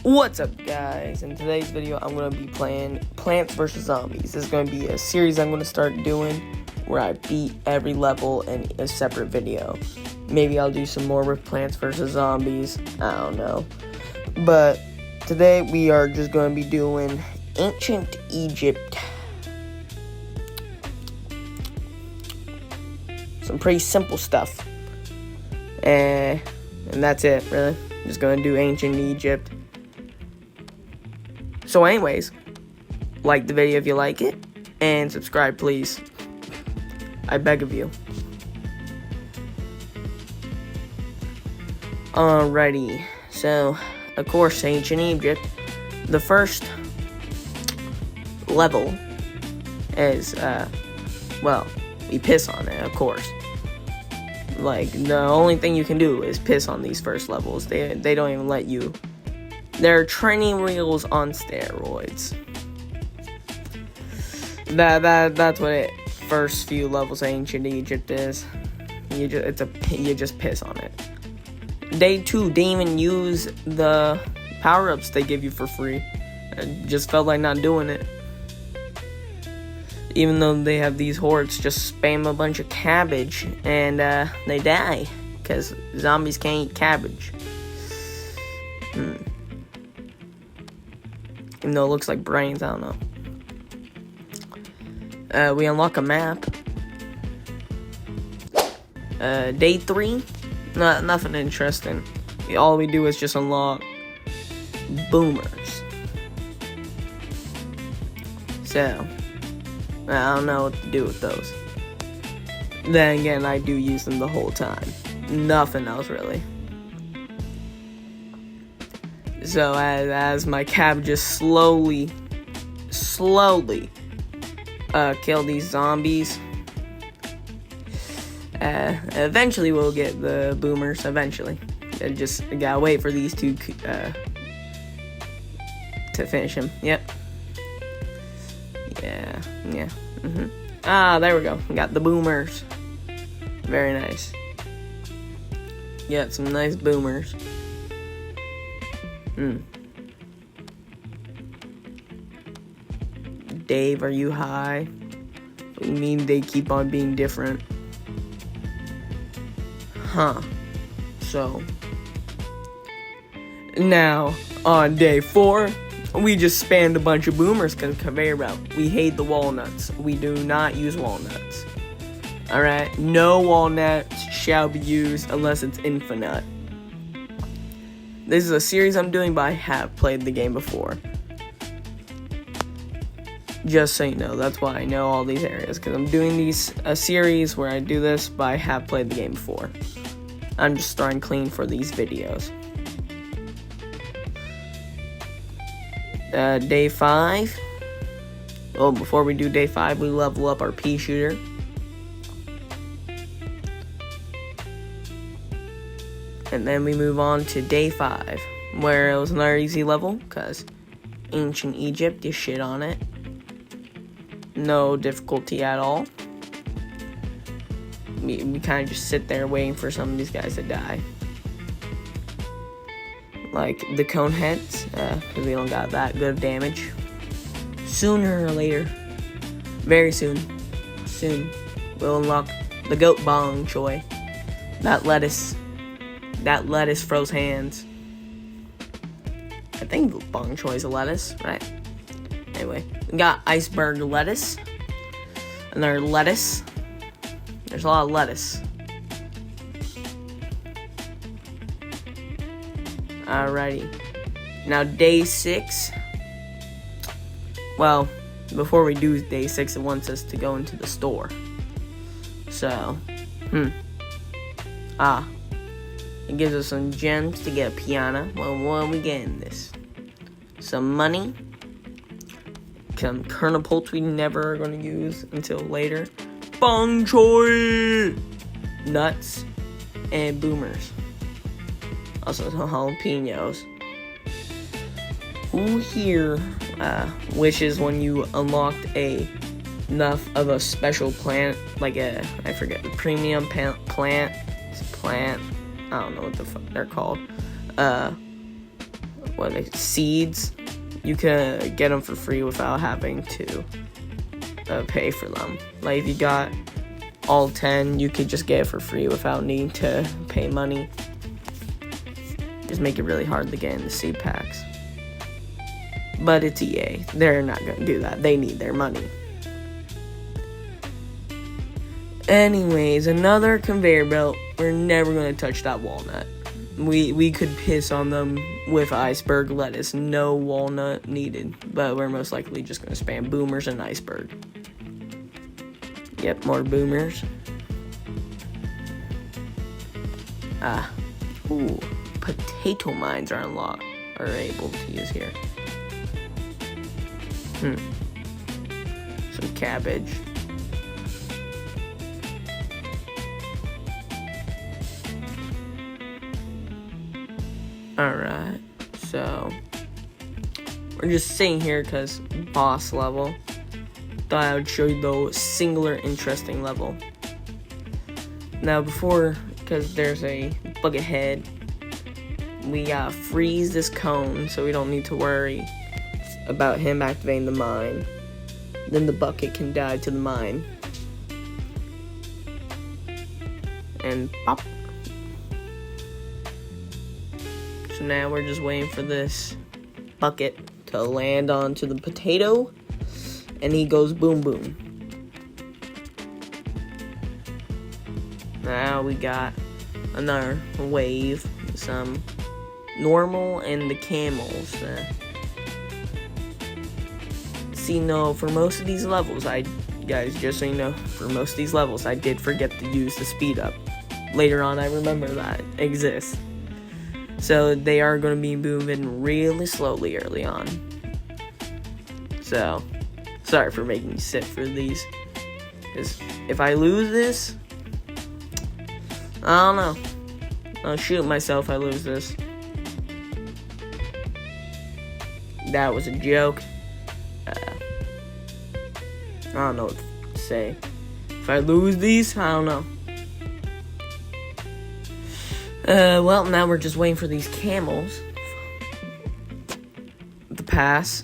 What's up, guys? In today's video, I'm going to be playing Plants vs. Zombies. This is going to be a series I'm going to start doing where I beat every level in a separate video. Maybe I'll do some more with Plants vs. Zombies. I don't know. But today, we are just going to be doing Ancient Egypt. Some pretty simple stuff. And that's it, really. Just going to do Ancient Egypt. So anyways, like the video if you like it, and subscribe please. I beg of you. Alrighty, so, of course, Ancient Egypt, the first level is, well, we piss on it, of course. Like, the only thing you can do is piss on these first levels. They don't even let you. They're training wheels on steroids. That's what it first few levels of Ancient Egypt is. You just piss on it. Day 2, they even use the power-ups they give you for free. I just felt like not doing it. Even though they have these hordes, just spam a bunch of cabbage and they die because zombies can't eat cabbage. Even though it looks like brains, I don't know. We unlock a map. Day 3, nothing interesting. All we do is just unlock boomers. So, I don't know what to do with those. Then again, I do use them the whole time. Nothing else, really. So, as my cabbages slowly kill these zombies, eventually we'll get the boomers, eventually. I just gotta wait for these two to finish him. Yep. Yeah. Ah, there we go. We got the boomers. Very nice. Yeah, some nice boomers. Dave, are you high? What do you mean they keep on being different? Huh. So. Now, on day 4, we just spammed a bunch of boomers because conveyor belt. We hate the walnuts. We do not use walnuts. Alright? No walnuts shall be used unless it's infinite. This is a series I'm doing, but I have played the game before. Just so you know, that's why I know all these areas. Because I'm doing a series where I do this, but I have played the game before. I'm just starting clean for these videos. Day 5. Oh, before we do day 5, we level up our pea shooter. And then we move on to day 5, where it was another easy level, because Ancient Egypt, you shit on it. No difficulty at all. We kind of just sit there waiting for some of these guys to die. Like the cone heads, because we don't got that good of damage. Sooner or later, very soon, we'll unlock the goat bong choy. That lettuce froze hands. I think bong choy is a lettuce, right? Anyway, we got iceberg lettuce. Another lettuce. There's a lot of lettuce. Alrighty. Now day 6. Well, before we do day 6, it wants us to go into the store. So, it gives us some gems to get a piano. Well, what are we getting this? Some money. Some kernel poults we never are going to use until later. Bong choy! Nuts. And boomers. Also some jalapenos. Who here wishes when you unlocked enough of a special plant, like I forget, the premium plant, I don't know what the fuck they're called. seeds. You can get them for free without having to pay for them. Like if you got all 10, you could just get it for free without needing to pay money. Just make it really hard to get in the seed packs. But it's EA. They're not going to do that. They need their money. Anyways, another conveyor belt. We're never going to touch that walnut. We could piss on them with iceberg lettuce. No walnut needed. But we're most likely just going to spam boomers and iceberg. Yep, more boomers. Ooh, potato mines are unlocked. Are able to use here. Some cabbage. Alright, so we're just sitting here because boss level. Thought I would show you the singular interesting level. Now because there's a bucket head, we gotta freeze this cone so we don't need to worry about him activating the mine. Then the bucket can dive to the mine. And pop. So now we're just waiting for this bucket to land onto the potato. And he goes boom boom. Now we got another wave. Some normal and the camels. See, no, for most of these levels, guys, just so you know, for most of these levels, I did forget to use the speed up. Later on, I remember that exists. So they are going to be moving really slowly early on. So, sorry for making you sit for these. Because if I lose this, I don't know. I'll shoot myself if I lose this. That was a joke. I don't know what to say. If I lose these, I don't know. Well, now we're just waiting for these camels to pass.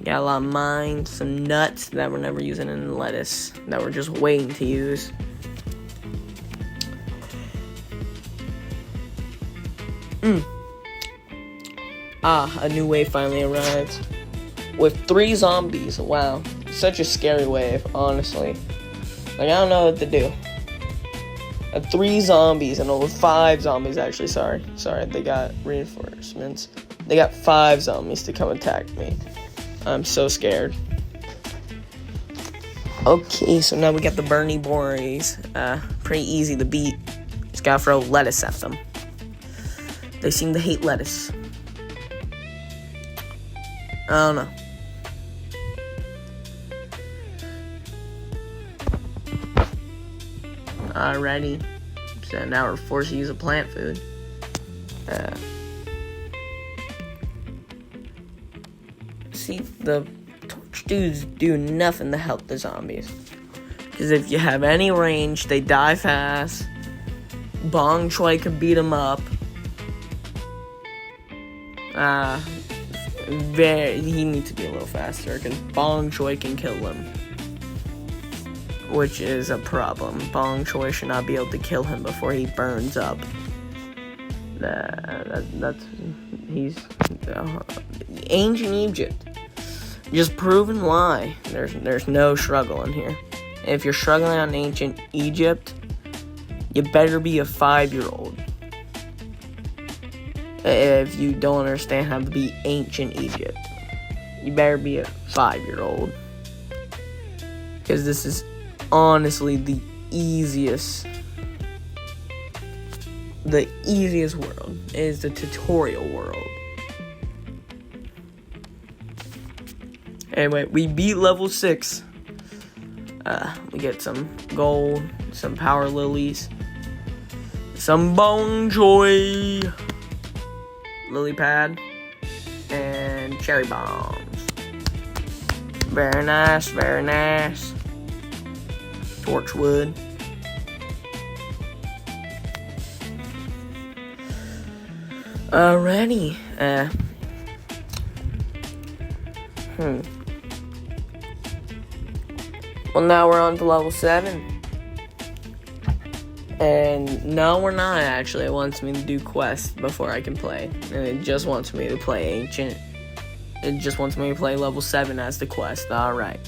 Got a lot of mines, some nuts that we're never using in lettuce that we're just waiting to use. A new wave finally arrived. With 3 zombies. Wow. Such a scary wave, honestly. Like, I don't know what to do. 3 zombies, and over 5 zombies, actually, sorry, they got reinforcements. They got 5 zombies to come attack me. I'm so scared. Okay, so now we got the Bernie Boys. Pretty easy to beat. Just gotta throw lettuce at them. They seem to hate lettuce. I don't know. Alrighty. So now we're forced to use a plant food. See, the torch dudes do nothing to help the zombies. Because if you have any range, they die fast. Bong Choi could beat them up. He needs to be a little faster, because Bong Choi can kill him. Which is a problem. Bong Choi should not be able to kill him before he burns up. He's ancient Egypt. Just proven why. There's no struggle in here. If you're struggling on ancient Egypt, you better be a 5-year-old. If you don't understand how to be ancient Egypt, you better be a 5-year-old. Because this is honestly the easiest world. It is the tutorial world. Anyway, we beat level 6. We get some gold, some power lilies, some Bong Choi lily pad, and cherry bombs. Very nice, very nice. Torchwood. Alrighty. Well, now we're on to level 7. And no, we're not actually. It wants me to do quests before I can play. And it just wants me to play Ancient. It just wants me to play level 7 as the quest. Alright.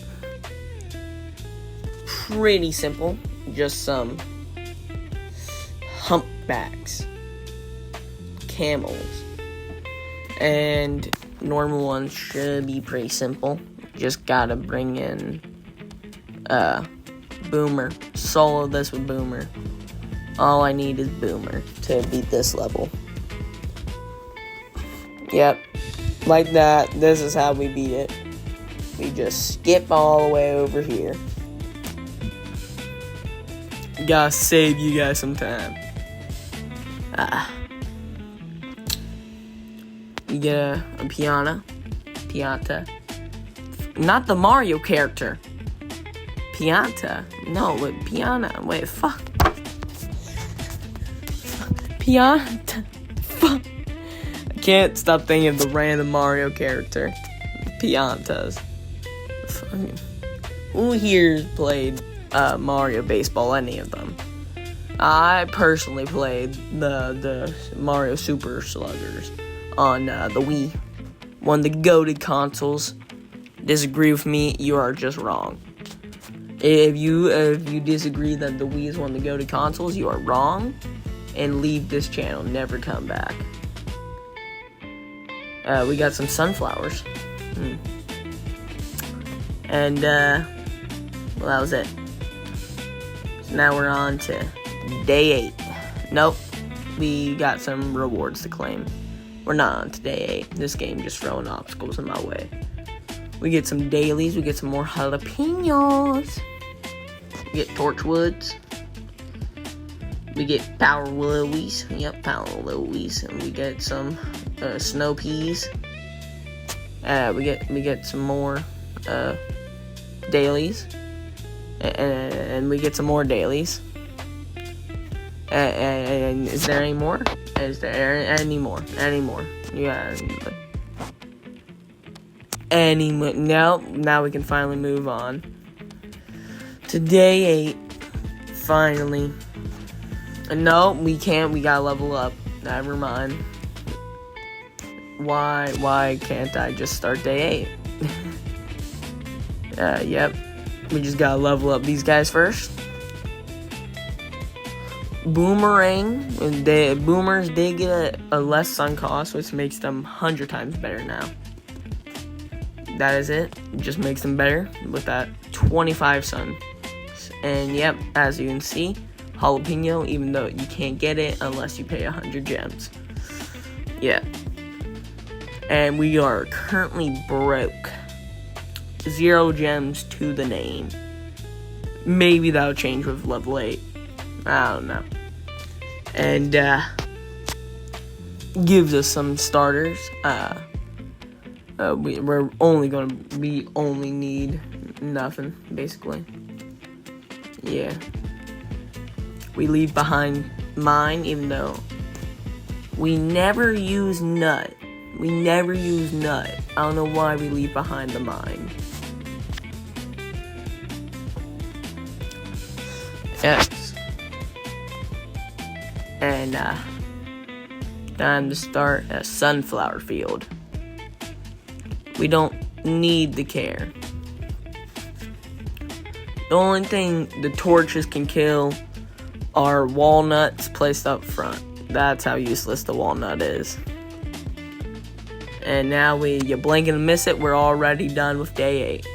Pretty simple. Just some humpbacks. Camels. And normal ones should be pretty simple. Just gotta bring in Boomer. Solo this with Boomer. All I need is Boomer to beat this level. Yep. Like that. This is how we beat it. We just skip all the way over here. Gotta save you guys some time. You get a Pianta. Not the Mario character. Pianta. No, wait, Piana. Wait, fuck. Pianta. Fuck. I can't stop thinking of the random Mario character. Piantas. Who here's played Mario Baseball, any of them? I personally played the Mario Super Sluggers on the Wii. One of the goated consoles. Disagree with me, you are just wrong. If you disagree that the Wii is one of the goated consoles, you are wrong. And leave this channel, never come back. We got some sunflowers. And, well, that was it. So now we're on to day 8. Nope. We got some rewards to claim. We're not on to day 8. This game just throwing obstacles in my way. We get some dailies. We get some more jalapenos. We get torchwoods. We get power willowies. Yep, power willowies. And we get some snow peas. We get some more dailies. And we get some more dailies. And is there any more? Is there any more? Yeah. No, now we can finally move on to day 8. Finally. No, we can't. We gotta level up. Never mind. Why can't I just start day 8? Yep. We just gotta level up these guys first. Boomers did get a less sun cost, which makes them 100 times better now. That is it. It just makes them better with that 25 sun. And yep, as you can see, jalapeno, even though you can't get it unless you pay 100 gems. Yeah. And we are currently broke. 0 gems to the name. Maybe that'll change with level 8. I don't know. And gives us some starters. We only need nothing, basically. Yeah. We leave behind mine, even though we never use nut. I don't know why we leave behind the mine. Yes. And, time to start a sunflower field. We don't need the care. The only thing the torches can kill are walnuts placed up front. That's how useless the walnut is. And now you blink and miss it, we're already done with day 8.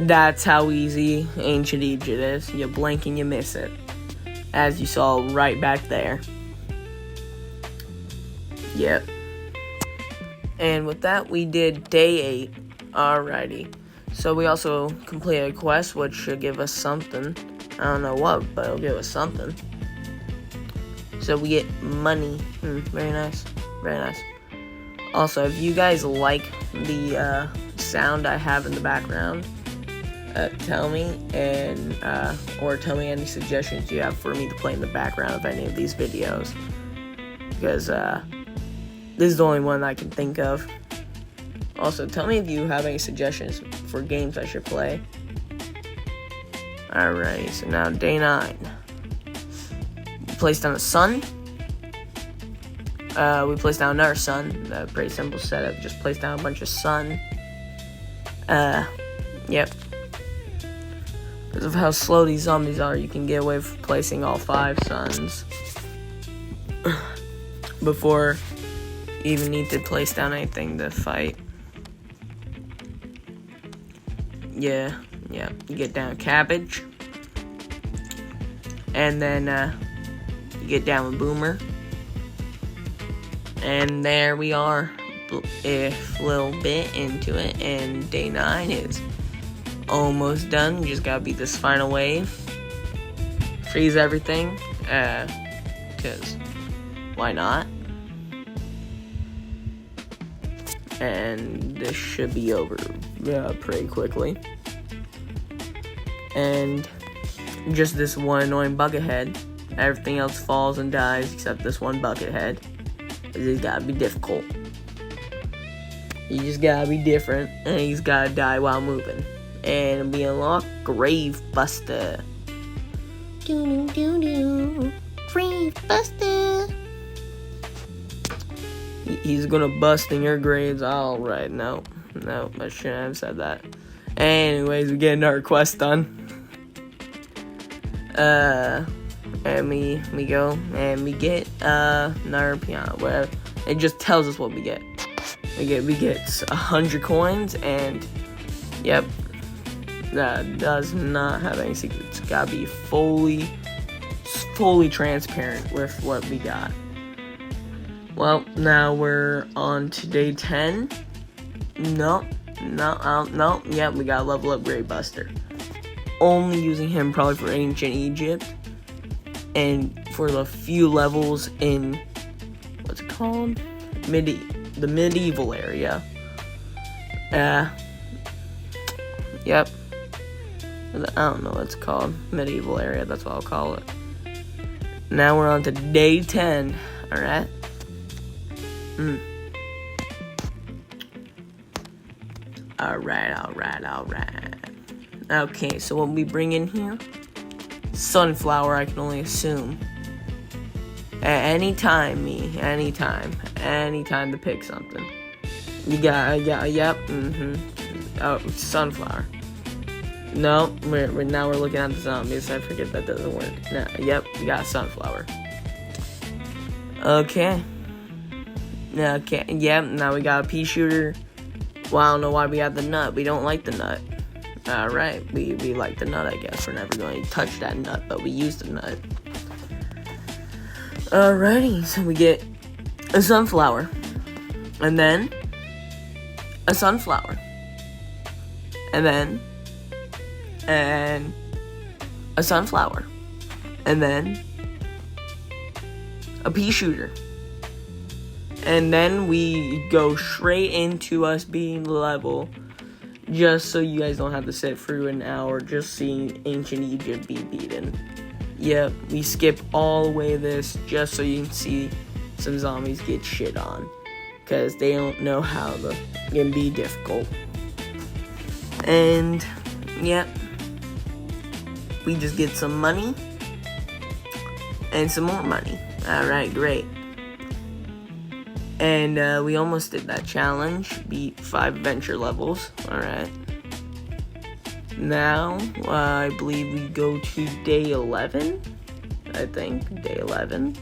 That's how easy Ancient Egypt is. You blink and you miss it. As you saw right back there. Yep. And with that, we did day 8. Alrighty. So we also completed a quest, which should give us something. I don't know what, but it'll give us something. So we get money. Very nice. Very nice. Also, if you guys like the sound I have in the background, tell me, and or tell me any suggestions you have for me to play in the background of any of these videos, because this is the only one I can think of. Also, tell me if you have any suggestions for games I should play. Alright, so now day 9. We placed down a sun. We placed down another sun. Pretty simple setup. Just place down a bunch of sun. Yep. Because of how slow these zombies are, you can get away with placing all 5 suns before you even need to place down anything to fight. Yeah, you get down cabbage, and then you get down with boomer, and there we are, a little bit into it, and day 9 is almost done. You just gotta beat this final wave, freeze everything, because why not? And this should be over pretty quickly. And just this one annoying bucket head. Everything else falls and dies except this one bucket head. He's gotta be difficult. You just gotta be different, and he's gotta die while moving. And we unlock Grave Buster. Grave Buster. He's gonna bust in your graves. Alright, no, I shouldn't have said that. Anyways, we get another quest done. And we go and we get another piano. Where it just tells us what we get. We get 100 coins, and yep, that does not have any secrets. It's gotta be fully transparent with what we got. Well, now we're on to day 10. No, yeah, we gotta level up Grave Buster. Only using him probably for Ancient Egypt, and for the few levels in, what's it called? The medieval area. Yep. I don't know what it's called. Medieval area, that's what I'll call it. Now we're on to day 10, alright? Alright. Okay, so what we bring in here? Sunflower, I can only assume. Anytime to pick something. You got, yep, Oh, sunflower. No, we're looking at the zombies. I forget that doesn't work. No, yep, we got sunflower. Okay, yep, now we got a pea shooter. Well, I don't know why we got the nut. We don't like the nut. Alright, we like the nut, I guess. We're never going to touch that nut, but we use the nut. Alrighty, so we get a sunflower. And then a sunflower. And then a sunflower. And then a pea shooter. And then we go straight into us being level, just so you guys don't have to sit through an hour just seeing Ancient Egypt be beaten. Yep, we skip all the way this just so you can see some zombies get shit on, because they don't know how the game be difficult. And yep, we just get some money and some more money. Alright, great. And we almost did that challenge, beat 5 adventure levels. Alright. Now, I believe we go to day 11. I think, day 11.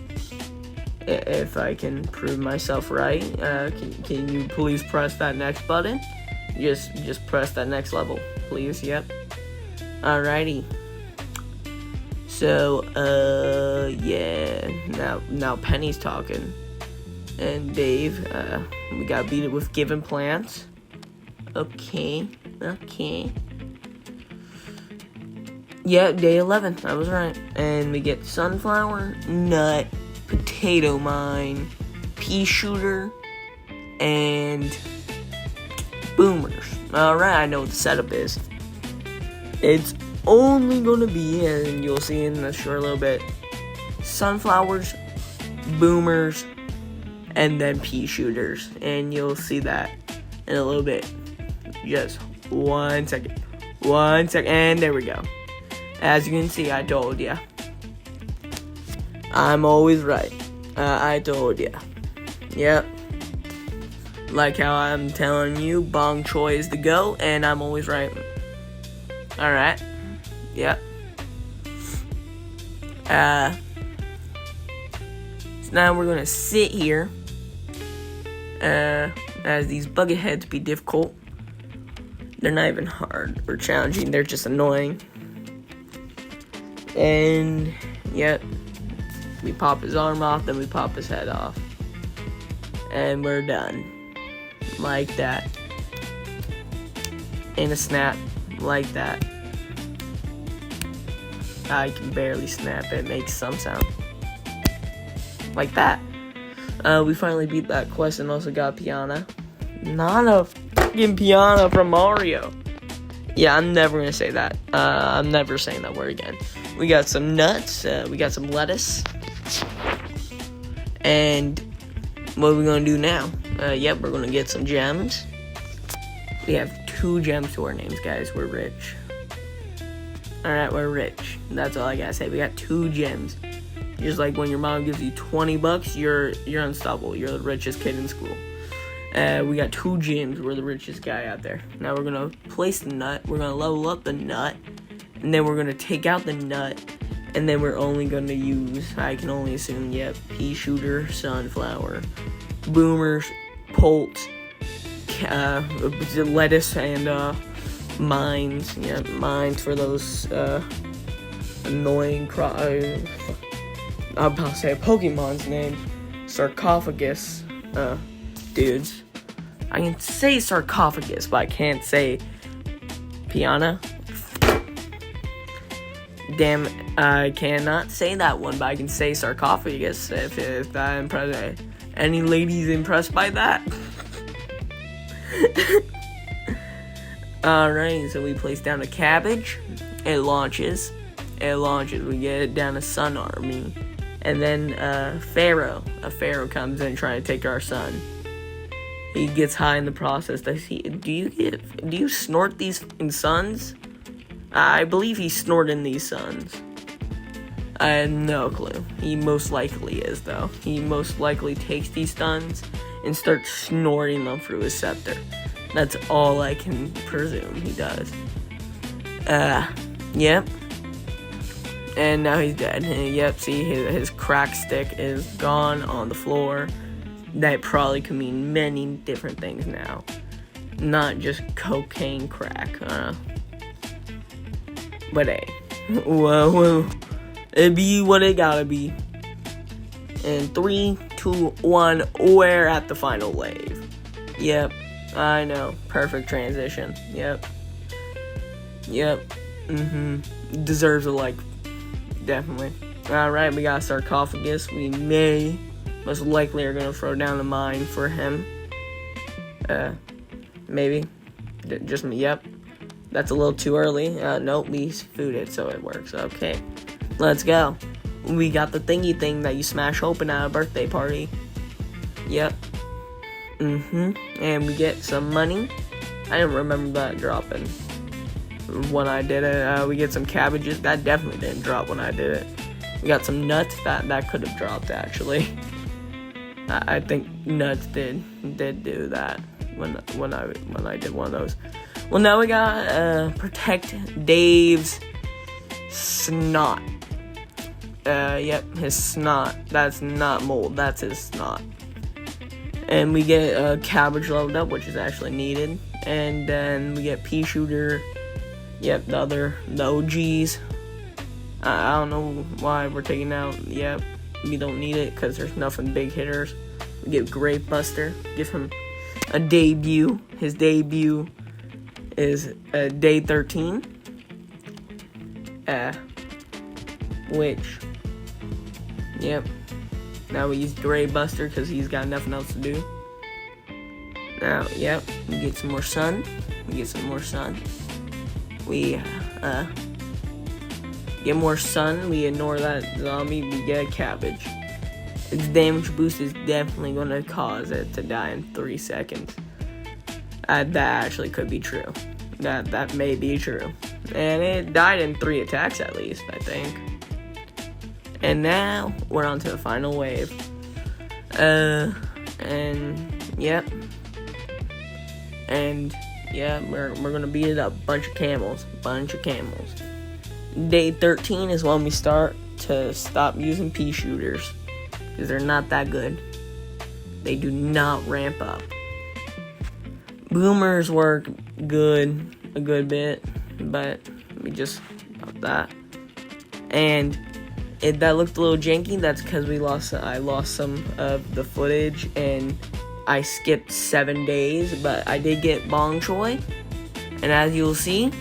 If I can prove myself right. Can you please press that next button? Just press that next level, please. Yep. Alrighty. So, yeah. Now Penny's talking. And Dave, we gotta beat it with given plants. Okay. Yeah, day 11, I was right. And we get sunflower, nut, potato mine, pea shooter, and boomers. Alright, I know what the setup is. It's only gonna be, and you'll see in a short little bit, sunflowers, boomers, and then pea shooters, and you'll see that in a little bit. Just 1 second. 1 second. And there we go. As you can see, I told ya. I'm always right. I told ya. Yep. Like how I'm telling you, Bong Choi is the GOAT, and I'm always right. Alright. Yep. So now we're gonna sit here. As these bucket heads be difficult. They're not even hard or challenging, they're just annoying. And, yep. We pop his arm off, then we pop his head off. And we're done. Like that. In a snap. Like that. I can barely snap it, makes some sound. Like that. We finally beat that quest and also got Piranha. Not a fucking Piranha from Mario. Yeah, I'm never gonna say that. I'm never saying that word again. We got some nuts. We got some lettuce. And what are we gonna do now? Yep, we're gonna get some gems. We have 2 gems to our names, guys. We're rich. Alright, we're rich. That's all I gotta say. We got 2 gems. Just like when your mom gives you $20, you're unstoppable. You're the richest kid in school. We got 2 gems. We're the richest guy out there. Now we're gonna place the nut. We're gonna level up the nut, and then we're gonna take out the nut, and then we're only gonna use, I can only assume, yep, pea shooter, sunflower, boomers, poult, lettuce, and mines. Yeah, mines for those annoying I'm about to say a Pokemon's name. Sarcophagus dudes. I can say sarcophagus, but I can't say Piranha. Damn, I cannot say that one, but I can say sarcophagus if I'm impressed. Any ladies impressed by that? Alright, so we place down a cabbage. It launches. We get it down to Sun Army. And then a pharaoh comes in trying to take our son. He gets high in the process. Do you snort these in suns? I believe he's snorting these suns. I have no clue. He most likely is, though. He most likely takes these suns and starts snorting them through his scepter. That's all I can presume he does. Yep. And now he's dead. Yep, see, his crack stick is gone on the floor. That probably could mean many different things now. Not just cocaine crack. But hey. Whoa. It be what it gotta be. And 3, 2, 1, we're at the final wave. Yep, I know. Perfect transition. Yep. Deserves a like. Definitely. Alright, we got a sarcophagus. We most likely are gonna throw down a mine for him. Maybe. Just me, yep. That's a little too early. Nope, we food it, so it works. Okay. Let's go. We got the thingy thing that you smash open at a birthday party. Yep. And we get some money. I didn't remember that dropping when I did it. We get some cabbages. That definitely didn't drop when I did it. We got some nuts. That could have dropped, actually. I think nuts did do that when I did one of those. Well, now we got protect Dave's snot. Yep, his snot. That's not mold. That's his snot. And we get a cabbage leveled up, which is actually needed. And then we get pea shooter. Yep, the OGs. I don't know why we're taking out. Yep, we don't need it because there's nothing big hitters. We get Grape Buster. Give him a debut. His debut is day 13. Which, yep. Now we use Grape Buster because he's got nothing else to do. Now, yep, we get some more sun. We get more sun. We get more sun. We ignore that zombie. We get a cabbage. Its damage boost is definitely going to cause it to die in 3 seconds. That actually could be true. That may be true. And it died in 3 attacks at least, I think. And now we're on to the final wave. And yep. And yeah, we're gonna beat it up. Bunch of camels. Day 13 is when we start to stop using pea shooters, because they're not that good. They do not ramp up. Boomers work good a good bit, but we just about that. And that looked a little janky. That's because I lost some of the footage, and I skipped 7 days, but I did get Bong Choi. And as you'll see,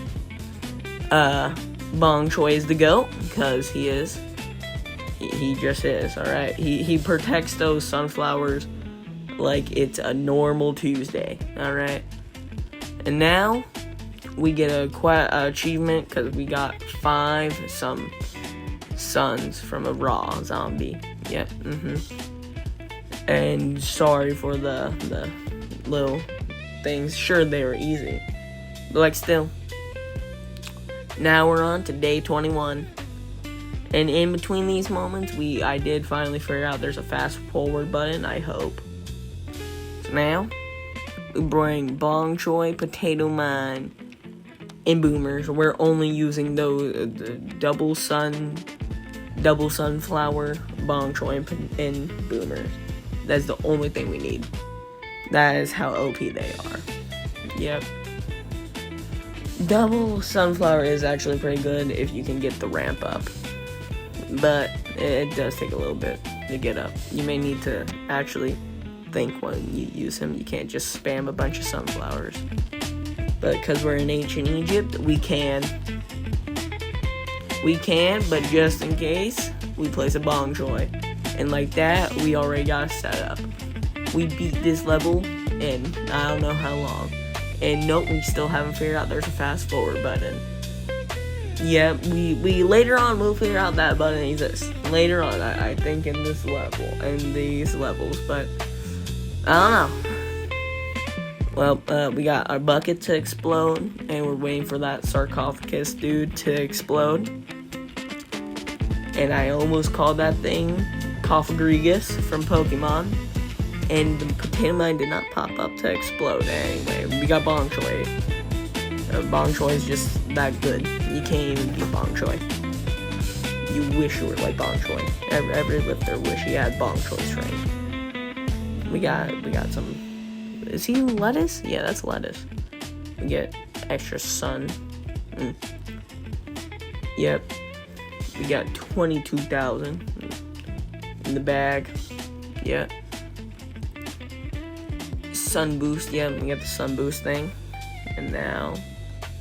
Bong Choi is the GOAT, because he is. He just is, alright? He protects those sunflowers like it's a normal Tuesday, alright? And now, we get a achievement, because we got 5 suns from a raw zombie. Yep, And sorry for the little things. Sure, they were easy, but like still. Now we're on to day 21. And in between these moments, I did finally figure out there's a fast forward button, I hope. So now, we bring Bong Choi, Potato Mine, and Boomers. We're only using those double sunflower, Bong Choi, and Boomers. That's the only thing we need. That is how OP they are. Yep. Double sunflower is actually pretty good if you can get the ramp up. But it does take a little bit to get up. You may need to actually think when you use him. You can't just spam a bunch of sunflowers. But because we're in ancient Egypt, we can. But just in case, we place a Bong Choi. And like that, we already got it set up. We beat this level in I don't know how long. And nope, we still haven't figured out there's a fast forward button. Yeah, we later on we'll figure out that button exists. Later on, I think in this level, in these levels, but I don't know. Well, we got our bucket to explode, and we're waiting for that sarcophagus dude to explode. And I almost called that thing Cofagrigus from Pokemon. And the potato mine did not pop up to explode. Anyway, we got Bong Choi. Bong Choi is just that good. You can't even beat Bong Choi. You wish you were like Bong Choi. Every lifter wish he had Bong Choi's strength. We got some. Is he lettuce? Yeah, that's lettuce. We get extra sun. Yep. We got 22,000 in the bag. Yeah. Sun boost. Yeah, we got the sun boost thing. And now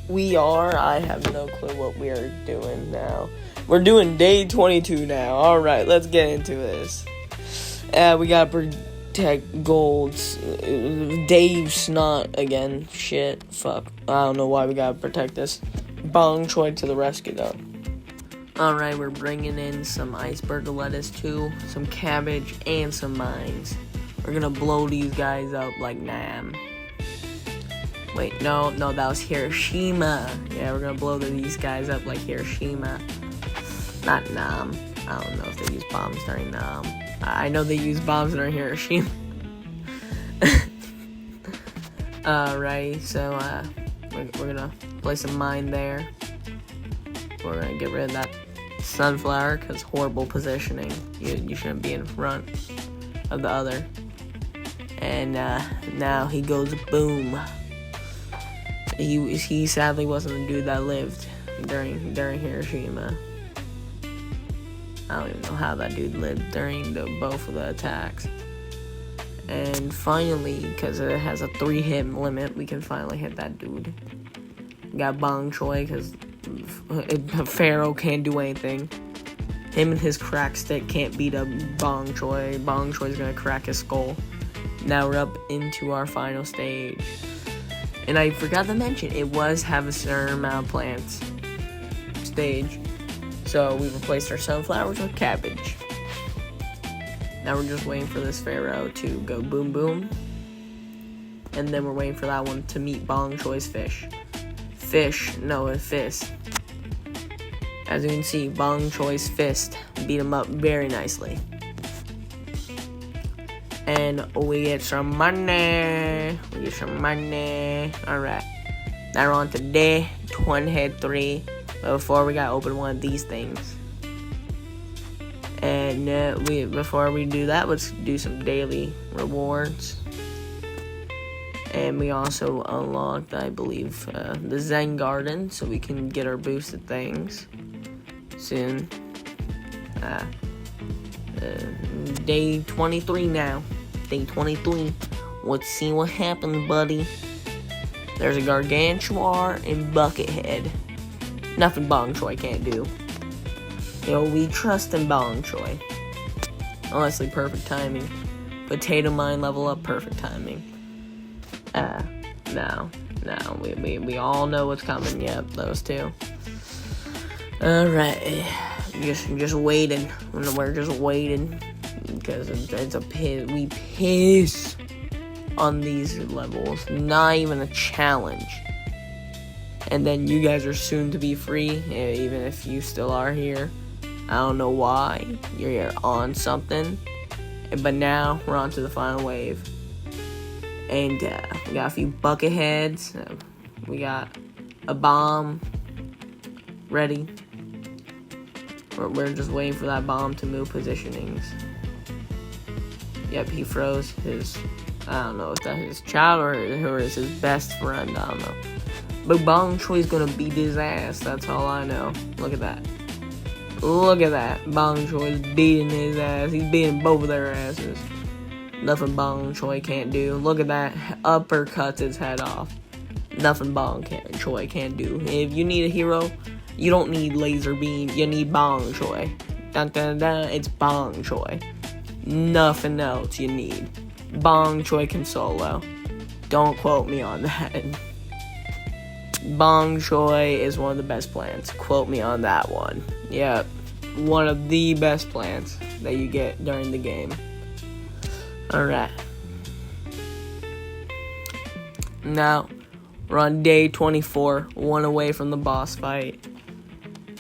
I have no clue what we are doing now. We're doing day 22 now. Alright, let's get into this. We gotta protect golds. Dave Snot again. Shit. Fuck. I don't know why we gotta protect this. Bong Choi to the rescue though. Alright, we're bringing in some iceberg lettuce too, some cabbage, and some mines. We're gonna blow these guys up like Nam. Wait, no, that was Hiroshima. Yeah, we're gonna blow these guys up like Hiroshima. Not Nam. I don't know if they use bombs during Nam. I know they use bombs during Hiroshima. Alright, so we're gonna place a mine there. We're gonna get rid of that sunflower, because horrible positioning. You shouldn't be in front of the other. And now he goes boom. He sadly wasn't the dude that lived during Hiroshima. I don't even know how that dude lived during both of the attacks. And finally, because it has a 3-hit limit, we can finally hit that dude. We got Bong Choi, because Pharaoh can't do anything. Him and his crack stick can't beat up Bong Choi. Bong Choi's gonna crack his skull. Now we're up into our final stage. And I forgot to mention, it was have a certain amount of plants stage. So we replaced our sunflowers with cabbage. Now we're just waiting for this Pharaoh to go boom boom. and then we're waiting for that one to meet Bong Choi's fish. Fish. As you can see, Bong Choi's fist beat him up very nicely. And we get some money. Alright. Now we're on to day 23. But before we gotta open one of these things. And before we do that, let's do some daily rewards. And we also unlocked, I believe, the Zen Garden, so we can get our boosted things soon. Day 23 now. Day 23. Let's see what happens, buddy. There's a Gargantuar and Buckethead. Nothing Bong Choi can't do. We trust in Bong Choi. Honestly, perfect timing. Potato Mine level up, perfect timing. No. We all know what's coming. Yep, those two. Alright. Just waiting. We're just waiting. Because it's a piss. We piss on these levels. Not even a challenge. And then you guys are soon to be free, even if you still are here. I don't know why. You're on something. But now, we're on to the final wave. And we got a few Bucketheads. We got a bomb ready. We're just waiting for that bomb to move positionings. Yep, he froze his, I don't know if that's his child or is his best friend, I don't know. But Bong Choi's gonna beat his ass, that's all I know. Look at that. Look at that. Bong Choi's beating his ass. He's beating both of their asses. Nothing Bong Choi can't do. Look at that. Uppercuts his head off. Nothing Bong Choi can't do. If you need a hero, you don't need Laser Beam. You need Bong Choi. Dun dun dun. It's Bong Choi. Nothing else you need. Bong Choi can solo. Don't quote me on that. Bong Choi is one of the best plants. Quote me on that one. Yep. One of the best plants that you get during the game. Alright. Now, we're on day 24. One away from the boss fight.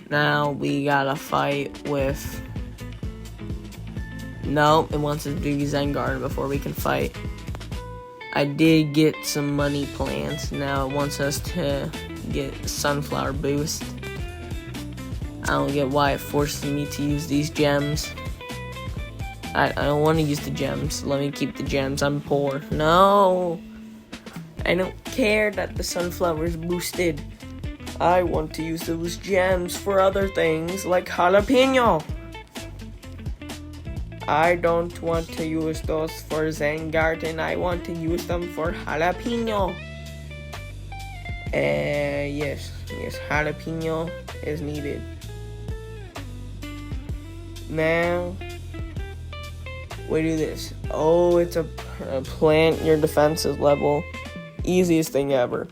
Now, we gotta fight with... No, it wants us to do Zen Garden before we can fight. I did get some money plants. Now it wants us to get Sunflower Boost. I don't get why it forces me to use these gems. I don't want to use the gems. Let me keep the gems. I'm poor. No! I don't care that the sunflower is boosted. I want to use those gems for other things like jalapeno. I don't want to use those for Zen Garden. I want to use them for jalapeno. Yes, jalapeno is needed. Now, we do this. Oh, it's a plant your defenses level. Easiest thing ever.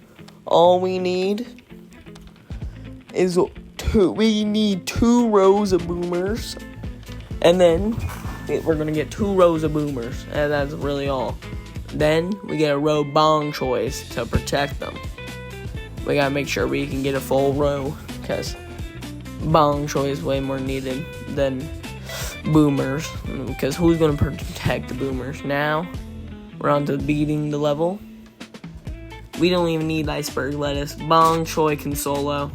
All we need is we need 2 rows of boomers. And then we're gonna get 2 rows of boomers, and that's really all. Then we get a row Bong Choi's to protect them. We gotta make sure we can get a full row, because Bong Choi is way more needed than boomers. Because who's gonna protect the boomers? Now we're on to beating the level. We don't even need iceberg lettuce. Bong Choi can solo.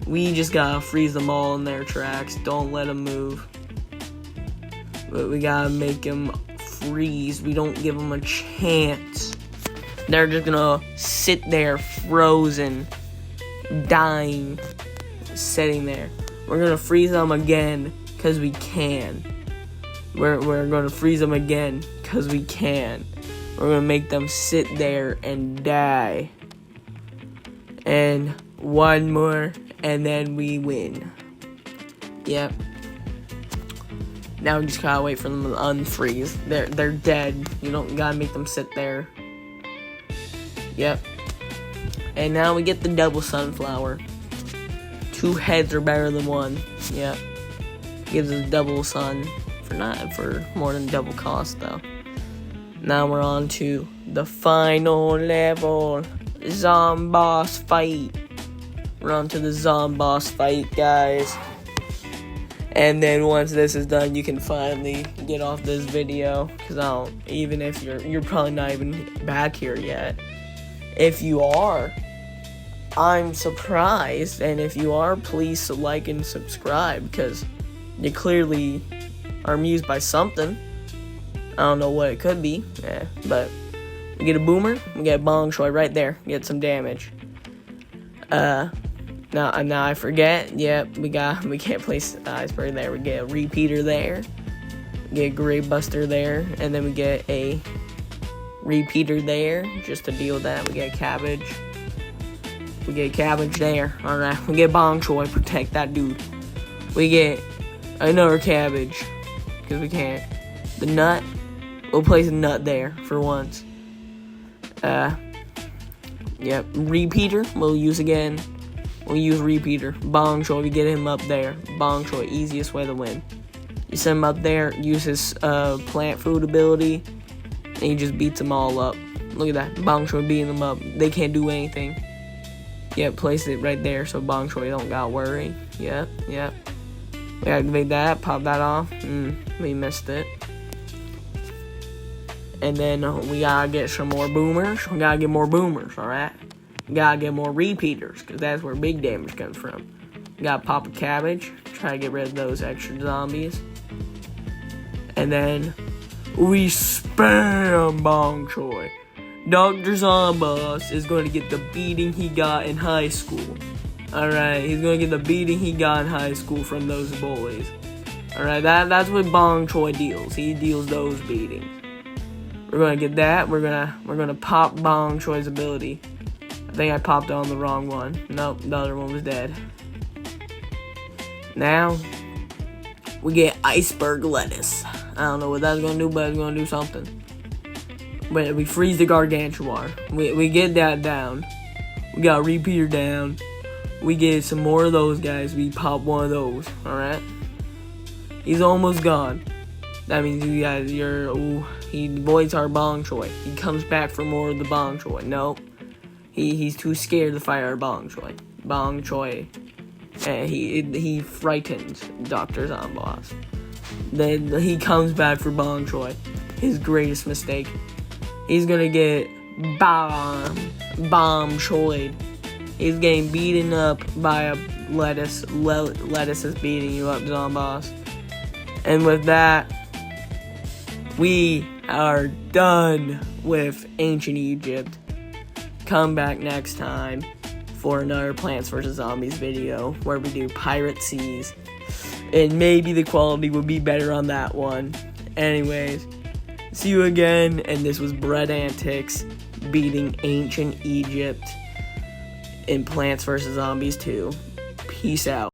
We just gotta freeze them all in their tracks. Don't let them move. But we gotta make them freeze. We don't give them a chance. They're just gonna sit there frozen, dying, sitting there. We're gonna freeze them again, because we can. We're gonna freeze them again, because we can. We're gonna make them sit there and die. And one more, and then we win. Yep. Now we just gotta wait for them to unfreeze. They're dead. You don't gotta make them sit there. Yep. And now we get the double sunflower. 2 heads are better than 1. Yep. Gives us double sun for more than double cost though. Now we're on to the final level, Zomboss fight. We're on to the Zomboss fight, guys. And then once this is done, you can finally get off this video, because even if you're probably not even back here yet. If you are, I'm surprised, and if you are, please like and subscribe, because you clearly are amused by something. I don't know what it could be, but we get a boomer, we get a bong choy right there, get some damage. Now I forget. Yep, we can't place iceberg there. We get a repeater there, we get a Grave Buster there, and then we get a repeater there just to deal with that. We get cabbage. We get cabbage there. Alright, we get bong choy, protect that dude. We get another cabbage, because we can't. The nut, we'll place a nut there for once. Yep, repeater, we'll use again. We'll use repeater. Bong choy, we get him up there. Bong choy, easiest way to win. You send him up there, use his plant food ability, and he just beats them all up. Look at that, bong choy beating them up. They can't do anything. Yep, place it right there so bong choy don't gotta worry. Yep. We activate that, pop that off. We missed it. And then we gotta get some more boomers. We gotta get more boomers, alright? We gotta get more repeaters, because that's where big damage comes from. We gotta pop a cabbage, try to get rid of those extra zombies. And then we spam bong choy. Dr. Zomboss is going to get the beating he got in high school. Alright, he's going to get the beating he got in high school from those bullies. Alright, that's what bong choy deals. He deals those beatings. We're going to get that. We're going to pop bong choy's ability. I think I popped on the wrong one. Nope, the other one was dead. Now, we get iceberg lettuce. I don't know what that's going to do, but it's going to do something. But we freeze the Gargantuar. We get that down. We got a repeater down. We get some more of those guys. We pop one of those. Alright? He's almost gone. That means you guys, he voids our bong choy. He comes back for more of the bong choy. Nope. He's too scared to fight our bong choy. Bong choy. He frightens Dr. Zomboss. Then he comes back for bong choy. His greatest mistake. He's gonna get bomb choyed. He's getting beaten up by a lettuce. Lettuce is beating you up, Zomboss. And with that, we are done with Ancient Egypt. Come back next time for another Plants vs. Zombies video where we do Pirate Seas. And maybe the quality will be better on that one. Anyways, see you again, and this was Bread Antics beating Ancient Egypt in Plants vs. Zombies 2. Peace out.